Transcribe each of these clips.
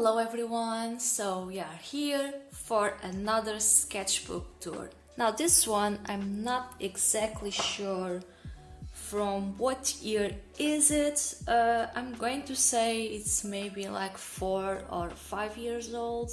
Hello everyone, so we are here for another sketchbook tour. Now this one, I'm not exactly sure from what year is it. I'm going to say it's maybe like 4 or 5 years old.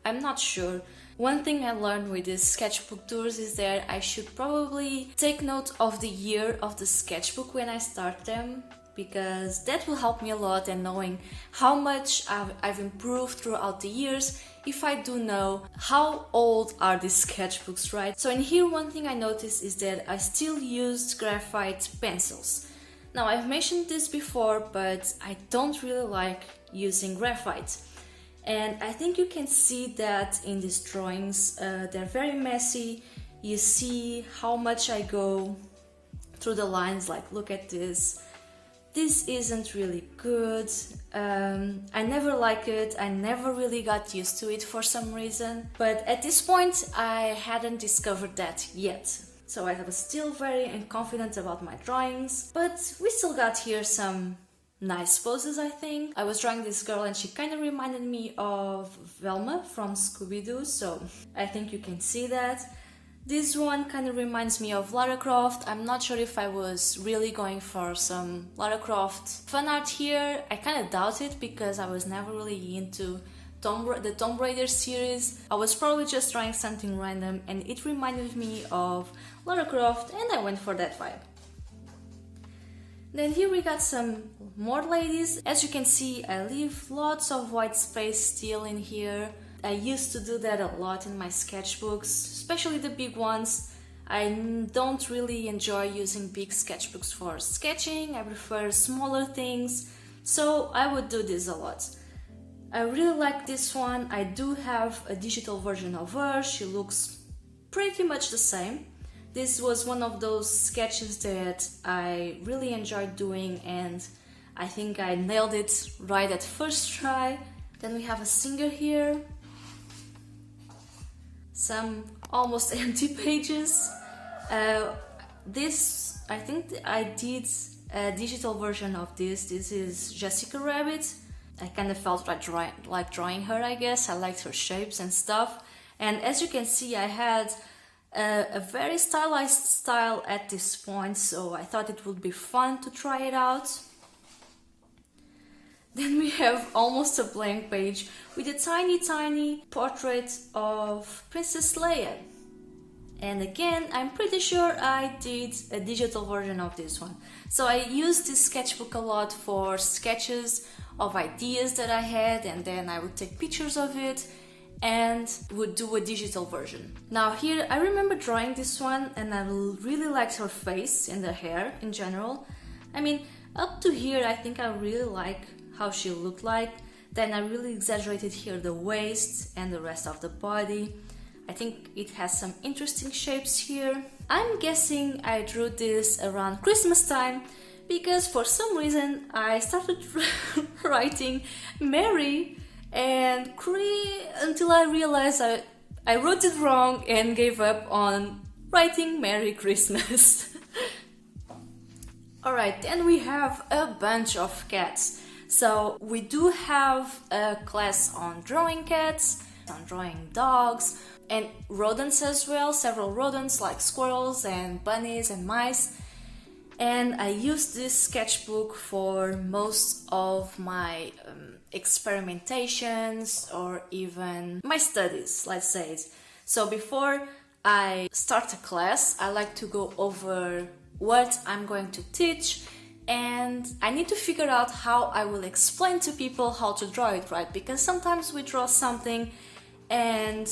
I'm not sure. One thing I learned with these sketchbook tours is that I should probably take note of the year of the sketchbook when I start them, because that will help me a lot in knowing how much I've improved throughout the years if I do know how old are these sketchbooks, right? So in here, one thing I noticed is that I still used graphite pencils. Now I've mentioned this before, but I don't really like using graphite. And I think you can see that in these drawings. They're very messy. You see how much I go through the lines, like look at this. This isn't really good. I never liked it. I never really got used to it for some reason. But at this point, I hadn't discovered that yet. So I was still very confident about my drawings. But we still got here some nice poses, I think. I was drawing this girl and she kind of reminded me of Velma from Scooby-Doo. So I think you can see that. This one kind of reminds me of Lara Croft. I'm not sure if I was really going for some Lara Croft fan art here. I kind of doubt it because I was never really into the Tomb Raider series. I was probably just drawing something random and it reminded me of Lara Croft and I went for that vibe. Then here we got some more ladies. As you can see, I leave lots of white space still in here. I used to do that a lot in my sketchbooks, especially the big ones. I don't really enjoy using big sketchbooks for sketching. I prefer smaller things, so I would do this a lot. I really like this one. I do have a digital version of her. She looks pretty much the same. This was one of those sketches that I really enjoyed doing and I think I nailed it right at first try. Then we have a singer here. Some almost empty pages. This, I think I did a digital version of this. This is Jessica Rabbit. I kind of felt like drawing her, I guess. I liked her shapes and stuff. And as you can see, I had a very stylized style at this point, so I thought it would be fun to try it out. Then we have almost a blank page with a tiny portrait of Princess Leia. And again, I'm pretty sure I did a digital version of this one. So I used this sketchbook a lot for sketches of ideas that I had, and then I would take pictures of it and would do a digital version. Now here, I remember drawing this one and I really liked her face and the hair in general. I mean, up to here, I think I really like how she looked like. Then I really exaggerated here the waist and the rest of the body. I think it has some interesting shapes here. I'm guessing I drew this around Christmas time because for some reason I started writing Merry and until I realized I wrote it wrong and gave up on writing Merry Christmas. Alright, then we have a bunch of cats. So we do have a class on drawing cats, on drawing dogs, and rodents as well, several rodents like squirrels and bunnies and mice. And I used this sketchbook for most of my experimentations or even my studies, let's say it. So before I start a class, I like to go over what I'm going to teach, and I need to figure out how I will explain to people how to draw it, right? Because sometimes we draw something and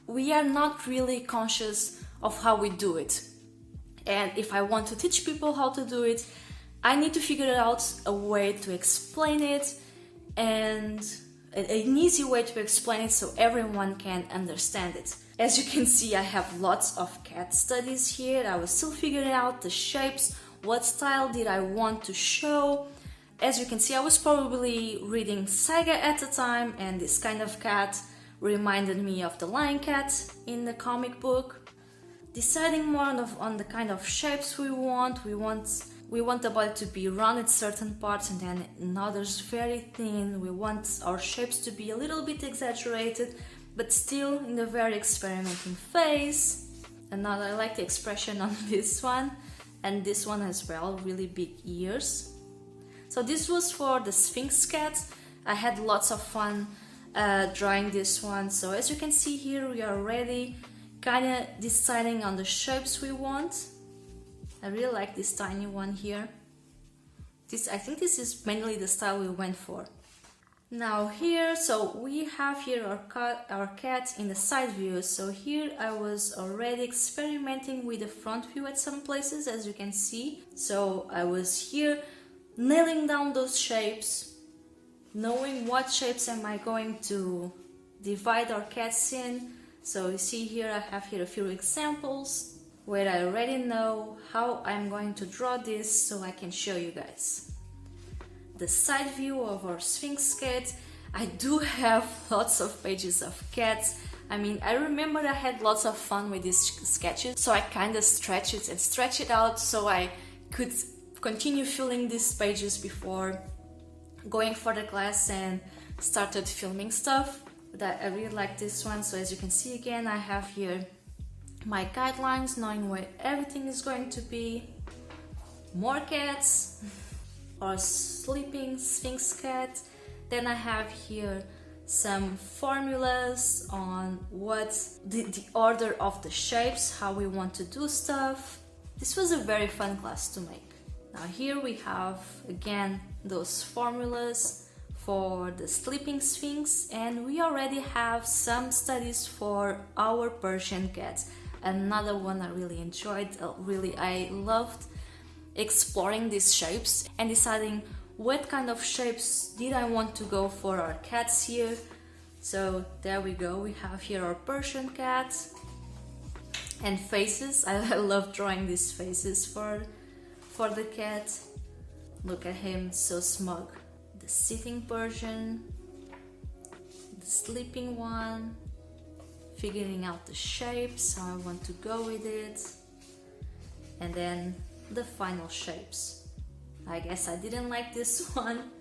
we are not really conscious of how we do it. And if I want to teach people how to do it, I need to figure out a way to explain it, and an easy way to explain it so everyone can understand it. As you can see, I have lots of cat studies here. I was still figuring out the shapes, what style did I want to show. As you can see, I was probably reading Saga at the time, and this kind of cat reminded me of the lion cat in the comic book. Deciding more on the kind of shapes we want We want the body to be round at certain parts and then in others very thin. We want our shapes to be a little bit exaggerated, but still in the very experimenting phase. And now I like the expression on this one, and this one as well, really big ears. So this was for the Sphinx cat. I had lots of fun drawing this one. So as you can see here, we are already kind of deciding on the shapes we want. I really like this tiny one here. I think this is mainly the style we went for. Now here, so we have here our cat in the side view. So here I was already experimenting with the front view at some places, as you can see. So I was here nailing down those shapes, knowing what shapes am I going to divide our cats in. So you see here, I have here a few examples where I already know how I'm going to draw this so I can show you guys. The side view of our Sphinx cat. I do have lots of pages of cats. I mean, I remember I had lots of fun with these sketches, so I kind of stretch it out so I could continue filling these pages before going for the class and started filming stuff. But I really like this one. So as you can see again, I have here my guidelines, knowing where everything is going to be. More cats. Or sleeping Sphinx cat. Then I have here some formulas on what the order of the shapes, how we want to do stuff. This was a very fun class to make. Now here we have again those formulas for the sleeping Sphinx, and we already have some studies for our Persian cats. Another one I really enjoyed, I loved exploring these shapes and deciding what kind of shapes did I want to go for our cats here. So there we go, we have here our Persian cat and faces. I love drawing these faces for the cat. Look at him, so smug. The sitting Persian, the sleeping one, figuring out the shapes, how I want to go with it, and then the final shapes. I guess I didn't like this one.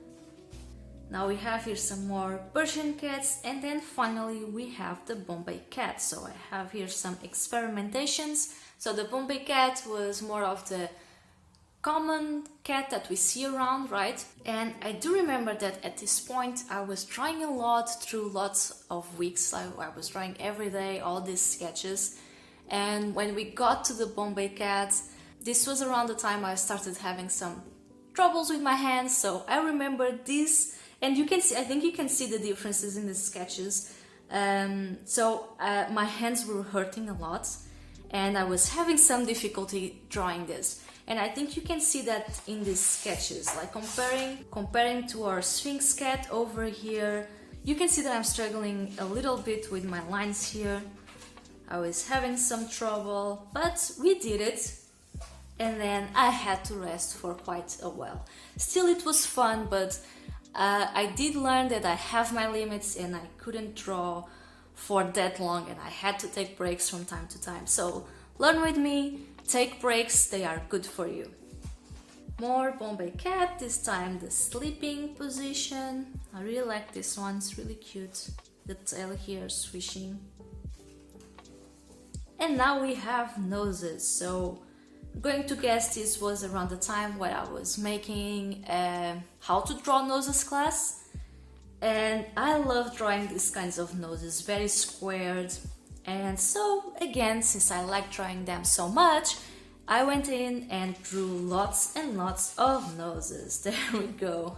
Now we have here some more Persian cats, and then finally we have the Bombay Cat. So I have here some experimentations. So the Bombay Cat was more of the common cat that we see around, right? And I do remember that at this point I was drawing a lot through lots of weeks. I was drawing every day all these sketches, and when we got to the Bombay Cat, this was around the time I started having some troubles with my hands. So I remember this, and you can see, I think you can see the differences in the sketches. My hands were hurting a lot and I was having some difficulty drawing this. And I think you can see that in these sketches, like comparing to our Sphinx cat over here, you can see that I'm struggling a little bit with my lines here. I was having some trouble, but we did it. And then I had to rest for quite a while. Still, it was fun, but I did learn that I have my limits and I couldn't draw for that long, and I had to take breaks from time to time. So learn with me, take breaks, they are good for you. More Bombay Cat, this time the sleeping position. I really like this one, it's really cute. The tail here swishing. And now we have noses. So I'm going to guess this was around the time where I was making how to draw noses class. And I love drawing these kinds of noses, very squared. And so again, since I like drawing them so much, I went in and drew lots and lots of noses. There we go.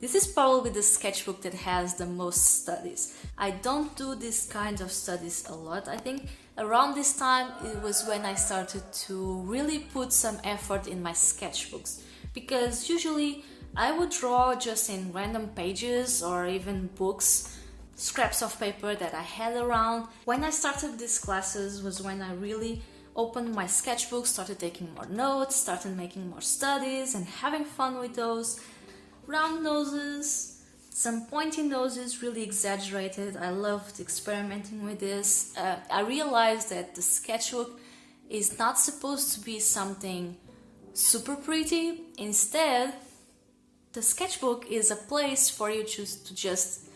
This is probably the sketchbook that has the most studies. I don't do this kind of studies a lot. I think around this time it was when I started to really put some effort in my sketchbooks, because usually I would draw just in random pages or even books, scraps of paper that I had around. When I started these classes was when I really opened my sketchbook, started taking more notes, started making more studies and having fun with those. Round noses, some pointy noses, really exaggerated. I loved experimenting with this. I realized that the sketchbook is not supposed to be something super pretty. Instead, the sketchbook is a place for you to just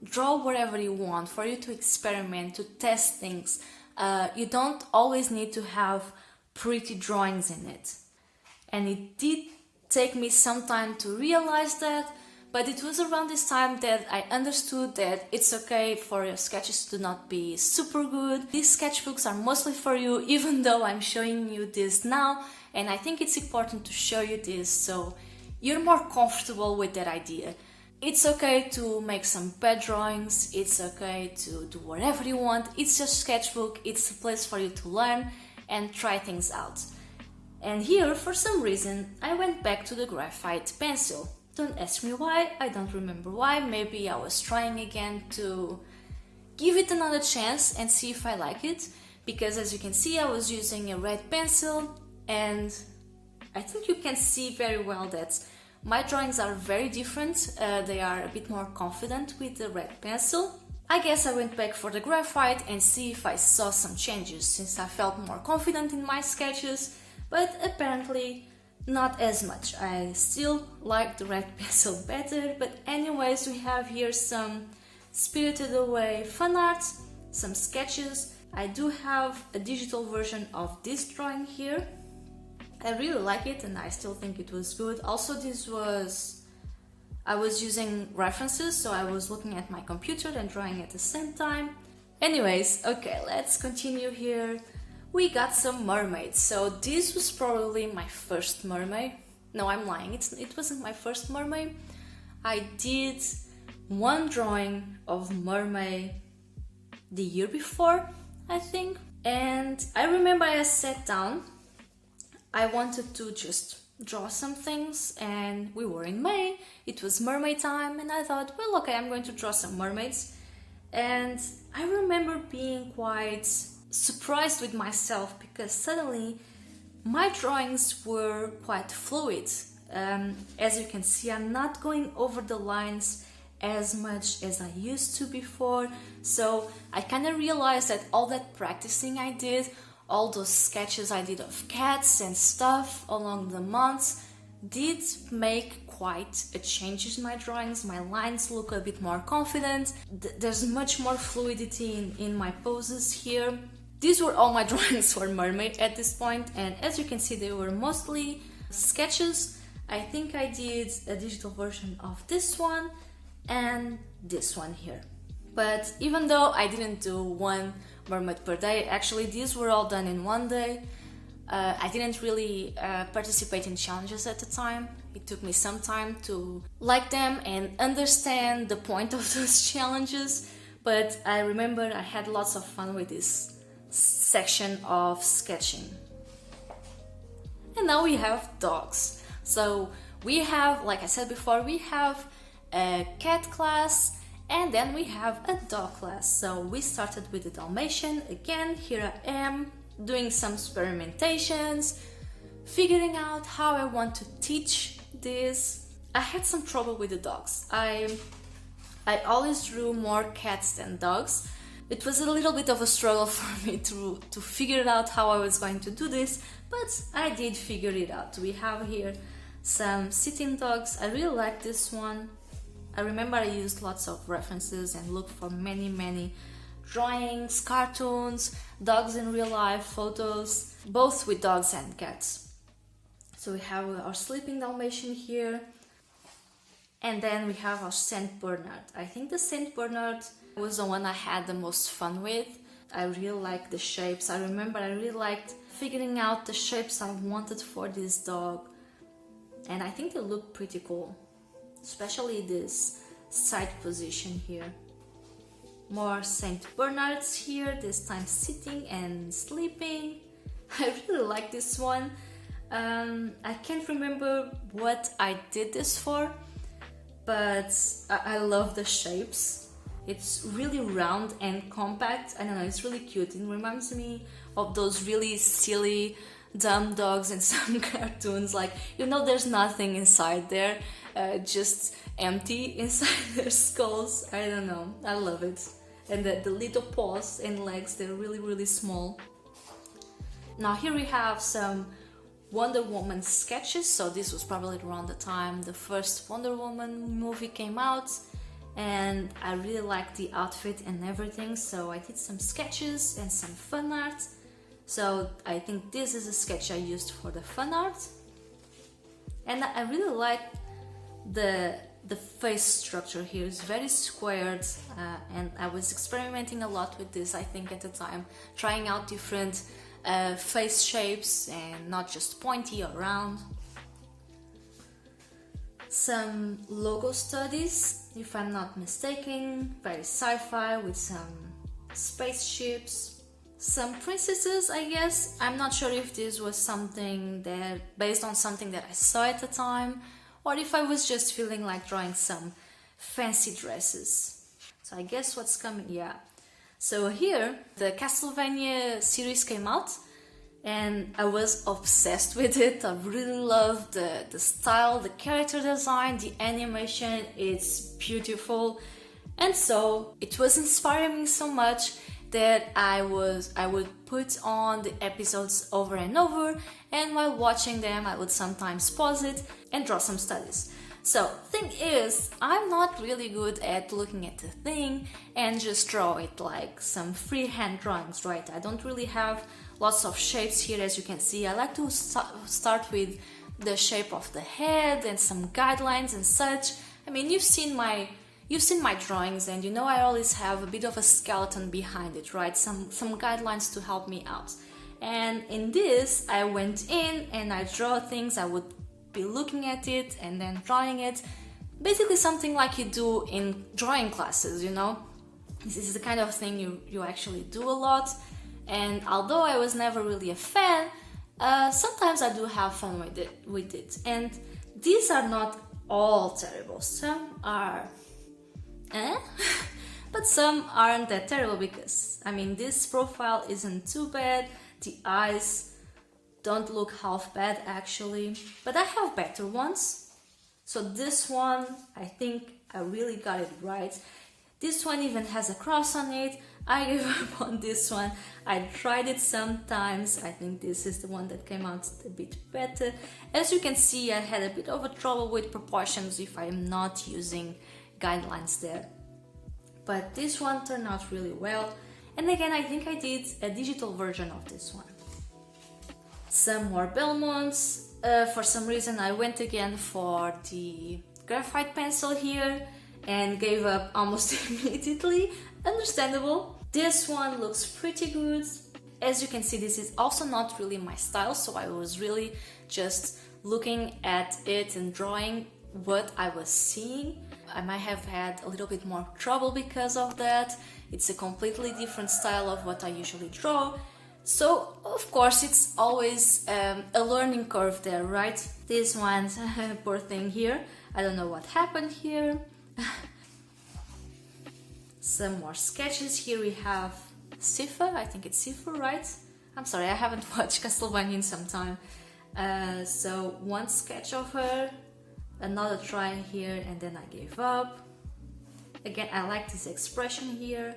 draw whatever you want, for you to experiment, to test things. You don't always need to have pretty drawings in it. And it did take me some time to realize that, but it was around this time that I understood that it's okay for your sketches to not be super good. These sketchbooks are mostly for you, even though I'm showing you this now, and I think it's important to show you this so you're more comfortable with that idea. It's okay to make some bad drawings, it's okay to do whatever you want, it's your sketchbook, it's a place for you to learn and try things out. And here, for some reason, I went back to the graphite pencil. Don't ask me why, I don't remember why. Maybe I was trying again to give it another chance and see if I like it. Because as you can see, I was using a red pencil, and I think you can see very well that my drawings are very different. They are a bit more confident with the red pencil. I guess I went back for the graphite and see if I saw some changes, since I felt more confident in my sketches, but apparently not as much. I still like the red pencil better, but anyways, we have here some Spirited Away fan art, some sketches. I do have a digital version of this drawing here. I really like it and I still think it was good. Also, I was using references, so I was looking at my computer and drawing at the same time. Anyways, okay, let's continue here. We got some mermaids. So this was probably my first mermaid. No, I'm lying. It wasn't my first mermaid. I did one drawing of mermaid the year before, I think. And I remember I sat down. I wanted to just draw some things, and we were in May. It was mermaid time, and I thought, well, okay, I'm going to draw some mermaids. And I remember being quite surprised with myself, because suddenly my drawings were quite fluid. As you can see, I'm not going over the lines as much as I used to before, so I kind of realized that all that practicing I did, all those sketches I did of cats and stuff along the months, did make quite a change in my drawings. My lines look a bit more confident, there's much more fluidity in my poses here. These were all my drawings for Mermaid at this point, and as you can see, they were mostly sketches. I think I did a digital version of this one and this one here. But even though I didn't do one mermaid per day, actually these were all done in one day. I didn't really participate in challenges at the time. It took me some time to like them and understand the point of those challenges, but I remember I had lots of fun with this section of sketching. And now we have dogs. So we have, like I said before, we have a cat class and then we have a dog class. So we started with the Dalmatian. Again, here I am doing some experimentations, figuring out how I want to teach this. I had some trouble with the dogs. I always drew more cats than dogs. It was a little bit of a struggle for me to figure out how I was going to do this, but I did figure it out. We have here some sitting dogs. I really like this one. I remember I used lots of references and looked for many drawings, cartoons, dogs in real life, photos, both with dogs and cats. So we have our sleeping Dalmatian here, and then we have our Saint Bernard. I think the Saint Bernard was the one I had the most fun with. I really liked the shapes. I remember I really liked figuring out the shapes I wanted for this dog, and I think they look pretty cool, especially this side position here. More Saint Bernards here, this time sitting and sleeping. I really like this one. I can't remember what I did this for, but I love the shapes. It's really round and compact. I don't know, it's really cute. It reminds me of those really silly, dumb dogs in some cartoons. Like, you know, there's nothing inside there, just empty inside their skulls. I don't know, I love it. And the little paws and legs, they're really small. Now here we have some Wonder Woman sketches, so this was probably around the time the first Wonder Woman movie came out, and I really liked the outfit and everything, so I did some sketches and some fan art. So I think this is a sketch I used for the fan art, and I really like the face structure here. It's very squared, and I was experimenting a lot with this, I think, at the time, trying out different face shapes and not just pointy or round. Some logo studies, if I'm not mistaken, very sci-fi with some spaceships, some princesses, I guess. I'm not sure if this was something that based on something that I saw at the time, or if I was just feeling like drawing some fancy dresses. So I guess what's coming, yeah. So here, the Castlevania series came out, and I was obsessed with it. I really loved the style, the character design, the animation. It's beautiful. And so it was inspiring me so much that I would put on the episodes over and over, and while watching them I would sometimes pause it and draw some studies. So thing is, I'm not really good at looking at the thing and just draw it like some freehand drawings, right? I don't really have lots of shapes here, as you can see. I like to start with the shape of the head and some guidelines and such. I mean, you've seen my drawings, and you know I always have a bit of a skeleton behind it, right? Some guidelines to help me out. And in this, I went in and I draw things. I would be looking at it and then drawing it. Basically something like you do in drawing classes, you know? This is the kind of thing you actually do a lot. And although I was never really a fan, sometimes I do have fun with it. And these are not all terrible. Some are but some aren't that terrible, because I mean, this profile isn't too bad. The eyes don't look half bad actually, but I have better ones. So this one, I think I really got it right. This one even has a cross on it. I gave up on this one. I tried it sometimes. I think this is the one that came out a bit better. As you can see, I had a bit of a trouble with proportions if I'm not using guidelines there. But this one turned out really well. And again, I think I did a digital version of this one. Some more Belmonts. For some reason I went again for the graphite pencil here and gave up almost immediately. Understandable. This one looks pretty good. As you can see, this is also not really my style, so I was really just looking at it and drawing what I was seeing. I might have had a little bit more trouble because of that. It's a completely different style of what I usually draw. So, of course, it's always a learning curve there, right? This one, poor thing here. I don't know what happened here. Some more sketches. Here we have Sifa. I think it's Sifa, right? I'm sorry, I haven't watched Castlevania in some time. So, one sketch of her, another try here, and then I gave up. Again, I like this expression here.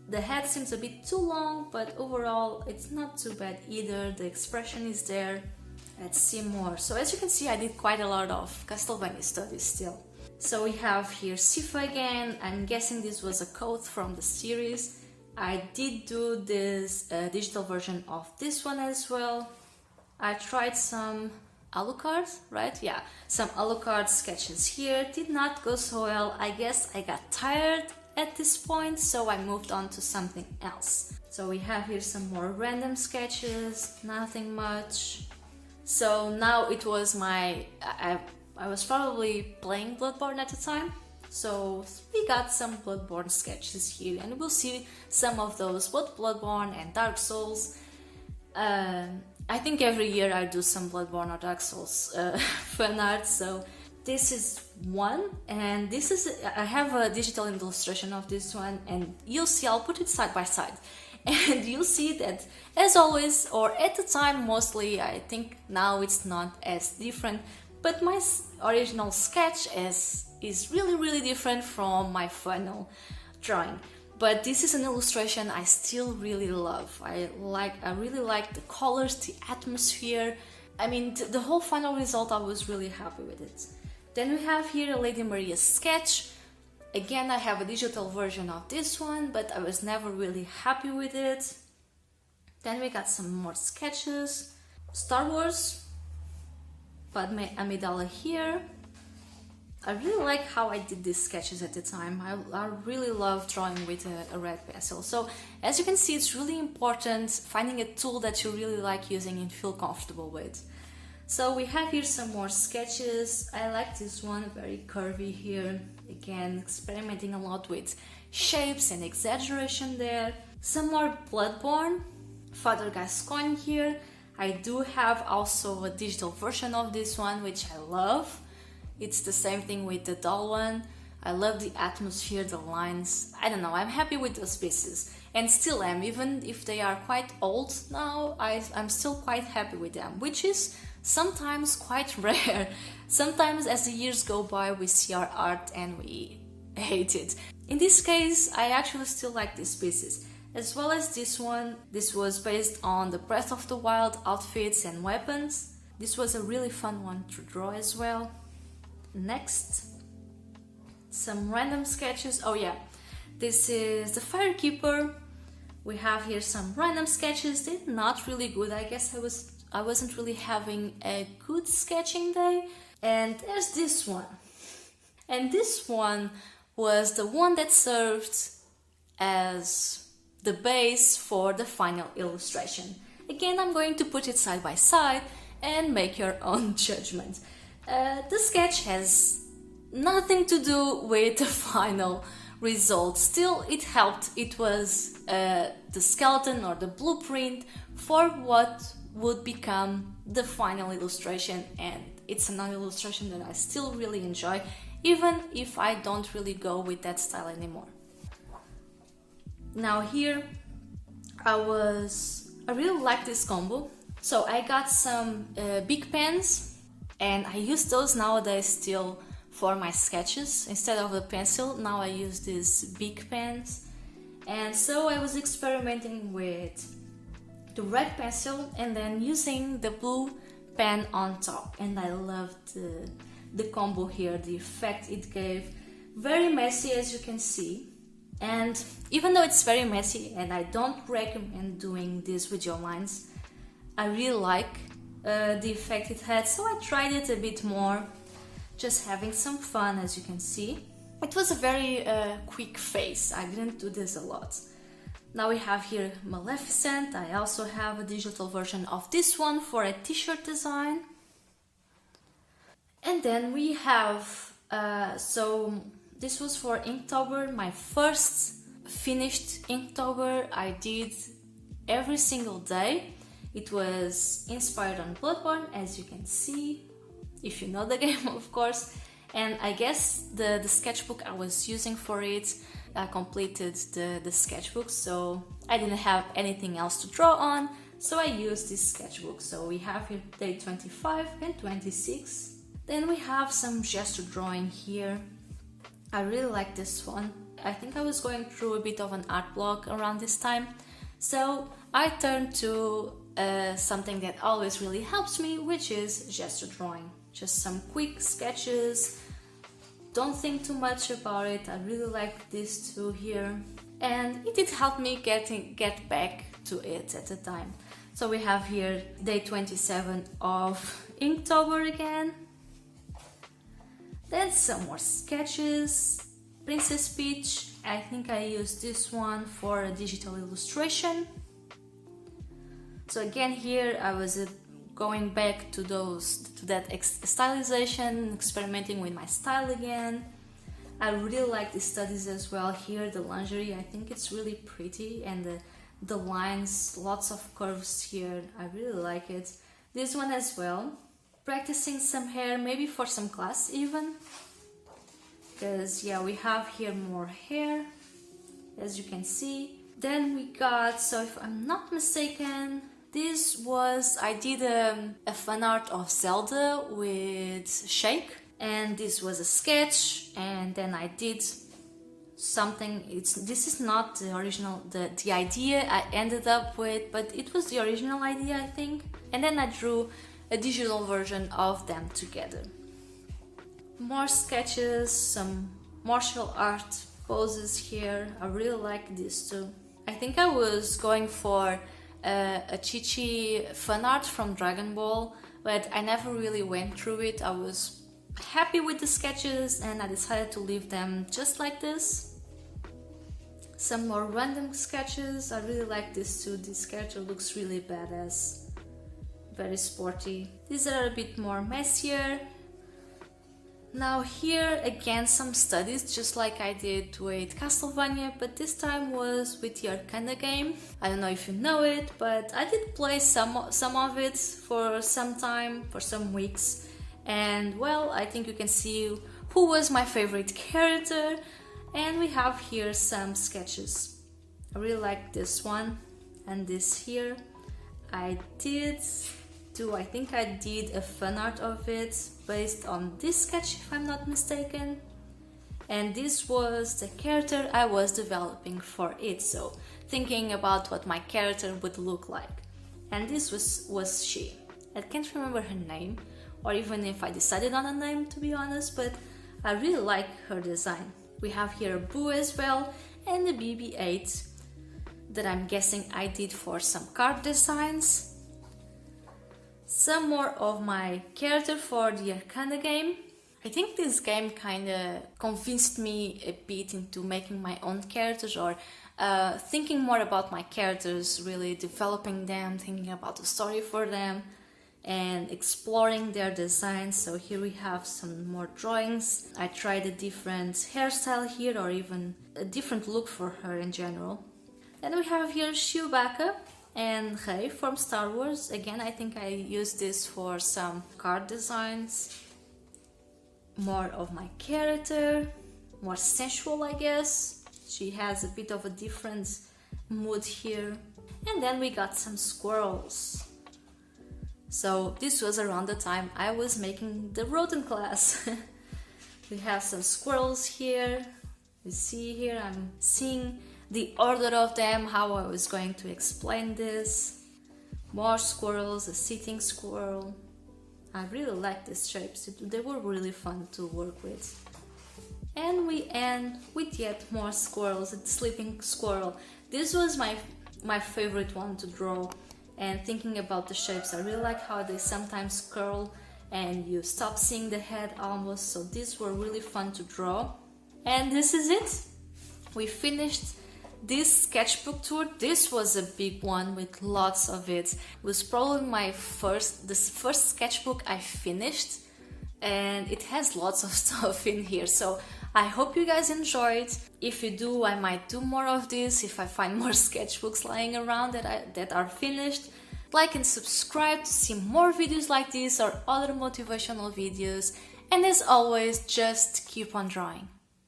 The head seems a bit too long, but overall it's not too bad either. The expression is there. Let's see more. So as you can see, I did quite a lot of Castlevania studies still. So we have here Sifa again. I'm guessing this was a code from the series. I did do this digital version of this one as well. I tried some Alucard, right? Yeah, some Alucard sketches here. Did not go so well. I guess I got tired at this point, so I moved on to something else. So we have here some more random sketches, nothing much. So now it was I was probably playing Bloodborne at the time, so we got some Bloodborne sketches here, and we'll see some of those, both Bloodborne and Dark Souls. I think every year I do some Bloodborne or Dark Souls fan art, so this is one, and this is, I have a digital illustration of this one, and you'll see, I'll put it side by side, and you'll see that, as always, or at the time mostly, I think now it's not as different, but my original sketch is really different from my final drawing. But this is an illustration I still really love. I really like the colors, the atmosphere. I mean, the whole final result, I was really happy with it. Then we have here a Lady Maria sketch. Again, I have a digital version of this one, but I was never really happy with it. Then we got some more sketches. Star Wars, Padme Amidala here. I really like how I did these sketches at the time. I really love drawing with a red pencil. So as you can see, it's really important finding a tool that you really like using and feel comfortable with. So we have here some more sketches. I like this one, very curvy here. Again, experimenting a lot with shapes and exaggeration there. Some more Bloodborne, Father Gascoigne here. I do have also a digital version of this one, which I love. It's the same thing with the doll one. I love the atmosphere, the lines. I don't know, I'm happy with those pieces. And still am, even if they are quite old now, I'm still quite happy with them, which is sometimes quite rare. Sometimes as the years go by, we see our art and we hate it. In this case, I actually still like these pieces. As well as this one. This was based on the Breath of the Wild outfits and weapons. This was a really fun one to draw as well. Next, some random sketches. Oh yeah, this is the Firekeeper. We have here some random sketches. They're not really good. I guess I wasn't really having a good sketching day. And there's this one. And this one was the one that served as the base for the final illustration. Again, I'm going to put it side by side and make your own judgment. The sketch has nothing to do with the final result. Still, it helped. It was the skeleton or the blueprint for what would become the final illustration, and it's another illustration that I still really enjoy, even if I don't really go with that style anymore. Now here, I really like this combo. So I got some big pens, and I use those nowadays still for my sketches. Instead of the pencil, now I use these big pens. And so I was experimenting with the red pencil and then using the blue pen on top. And I loved the combo here, the effect it gave. Very messy, as you can see. And even though it's very messy and I don't recommend doing this with your lines, I really like the effect it had, so I tried it a bit more, just having some fun, as you can see. It was a very quick phase. I didn't do this a lot. Now we have here Maleficent. I also have a digital version of this one for a t-shirt design. And then we have, so this was for Inktober, my first finished Inktober I did every single day. It was inspired on Bloodborne, as you can see, if you know the game, of course. And I guess the sketchbook I was using for it, I completed the sketchbook, so I didn't have anything else to draw on, so I used this sketchbook. So we have here day 25 and 26. Then we have some gesture drawing here. I really like this one. I think I was going through a bit of an art block around this time, so I turned to something that always really helps me, which is gesture drawing. Just some quick sketches, don't think too much about it. I really like these two here, and it did help me get back to it at the time. So we have here day 27 of Inktober again. Then some more sketches. Princess Peach, I think I used this one for a digital illustration. So again here I was going back to that stylization, experimenting with my style again. I really like the studies as well here, the lingerie. I think it's really pretty, and the lines, lots of curves here. I really like it. This one as well. Practicing some hair, maybe for some class even. Because yeah, we have here more hair, as you can see. Then we got, so if I'm not mistaken, this was, I did a fan art of Zelda with Shake, and this was a sketch, and then I did something. This is not the original, the idea I ended up with, but it was the original idea, I think. And then I drew a digital version of them together. More sketches, some martial art poses here. I really like this too. I think I was going for a Chi-Chi fan art from Dragon Ball, but I never really went through it. I was happy with the sketches and I decided to leave them just like this. Some more random sketches. I really like this too. This character looks really badass, very sporty. These are a bit more messier. Now here again some studies, just like I did with Castlevania, but this time was with the Arcana game. I don't know if you know it, but I did play some of it for some time, for some weeks. And well, I think you can see who was my favorite character. And we have here some sketches. I really like this one and this here. I think I did a fan art of it based on this sketch, if I'm not mistaken. And this was the character I was developing for it, so thinking about what my character would look like. And this was she. I can't remember her name, or even if I decided on a name, to be honest, but I really like her design. We have here a Boo as well, and a BB-8 that I'm guessing I did for some card designs. Some more of my character for the Arcana game. I think this game kinda convinced me a bit into making my own characters, or thinking more about my characters, really developing them, thinking about the story for them and exploring their designs. So here we have some more drawings. I tried a different hairstyle here, or even a different look for her in general. Then we have here Chewbacca and Rey from Star Wars. Again, I think I used this for some card designs. More of my character, more sensual, I guess. She has a bit of a different mood here. And then we got some squirrels. So this was around the time I was making the rodent class. We have some squirrels here. You see here, I'm seeing the order of them, how I was going to explain this. More squirrels, a sitting squirrel. I really like these shapes, they were really fun to work with. And we end with yet more squirrels, a sleeping squirrel. This was my favorite one to draw. And thinking about the shapes, I really like how they sometimes curl and you stop seeing the head almost, so these were really fun to draw. And this is it. We finished this sketchbook tour. This was a big one with lots of it. It was probably the first sketchbook I finished, and it has lots of stuff in here, so I hope you guys enjoyed. If you do, I might do more of this if I find more sketchbooks lying around that are finished. Like and subscribe to see more videos like this or other motivational videos, and as always, just keep on drawing.